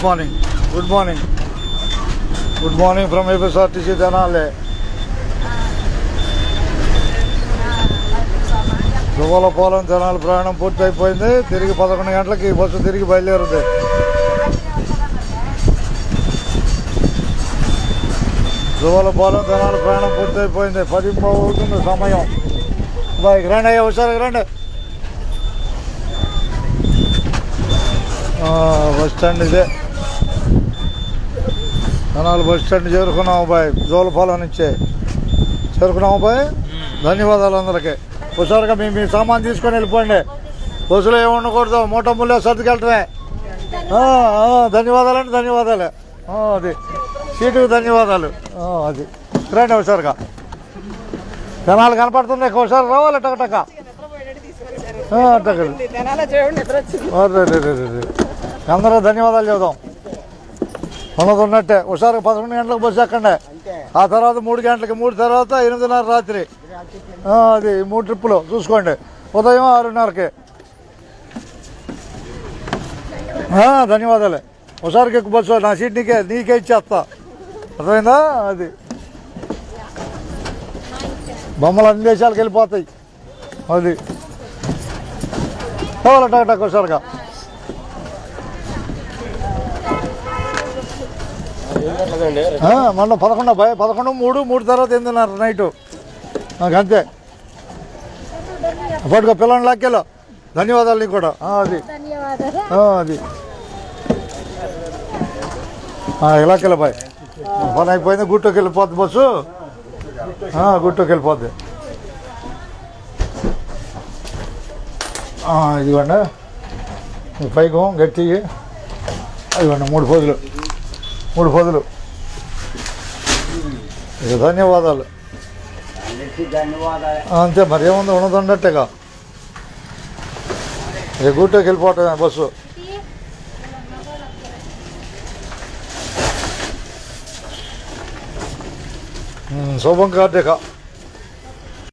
Morning good morning good morning from APSRTC Tenali. Duvvalapalem Tenali ప్రయాణం పూర్తి అయిపోయింది. తిరిగి 11 గంటలకి బస్సు తిరిగి బయలుదేరుతుంది. దువ్వలపాలెం తెనాలి ప్రయాణం పూర్తి అయిపోయింది. 10 అవుతుంది సమయం. బాయ్ రండి అయ్యా, ఒకసారి రండి. బస్ స్టాండ్ ఇదే, తెనాలి బస్ స్టాండ్ చేరుకున్నాము బాయ్. దువ్వలపాలెం నుంచే చేరుకున్నాము బాయ్. ధన్యవాదాలు అందరికీ. ఒకసారిగా మీ సామాన్ తీసుకొని వెళ్ళిపోండి. బస్సులో ఏమి ఉండకూడదు, మూట ముళ్ళే సర్దుకెళ్ళటమే. ధన్యవాదాలండి, ధన్యవాదాలే. అది సీటుకు ధన్యవాదాలు. అది రండి ఒకసారిగా. తెనాలి కనపడుతుంది, ఒకసారి రావాలి టకటక. అందరూ ధన్యవాదాలు చెబుదాం. ఉన్నది ఉన్నట్టే. ఒకసారి 11 గంటలకు బస్సు ఎక్కండి. ఆ తర్వాత 3 గంటలకి, 3 తర్వాత 8:30 రాత్రి. అది 3 ట్రిప్పులు చూసుకోండి. ఉదయం 6:30కి. ధన్యవాదాలే. ఒకసారికి ఎక్కువ బస్సు నా సీట్ నీకే ఇచ్చేస్తా. అర్థమైందా? అది బొమ్మలు అన్ని దేశాలకు వెళ్ళిపోతాయి. అది టక్ ఒకసారిగా. మొన్న 11 భయ 11, 3 తర్వాత 8:30 నైటు. అంతే. పట్టుకో పిల్లల్ని లాక్కెళ్ళు. ధన్యవాదాలు నీకు కూడా. అది అది ఇలాకెళ్ళ బాయ్. పని అయిపోయింది. గుట్టోకి వెళ్ళిపోద్ది బస్సు. గుట్టోకి వెళ్ళిపోద్ది. ఇదిగోండి పైకి గట్టి. ఇదిగోండి 3 పొదులు. ఇక ధన్యవాదాలు. అంతే మరి, ఏముంది, ఉన్నదన్నట్టుగా. ఇక గుట్టోకి వెళ్ళిపోవటమే బస్సు. శుభం కార్తీక.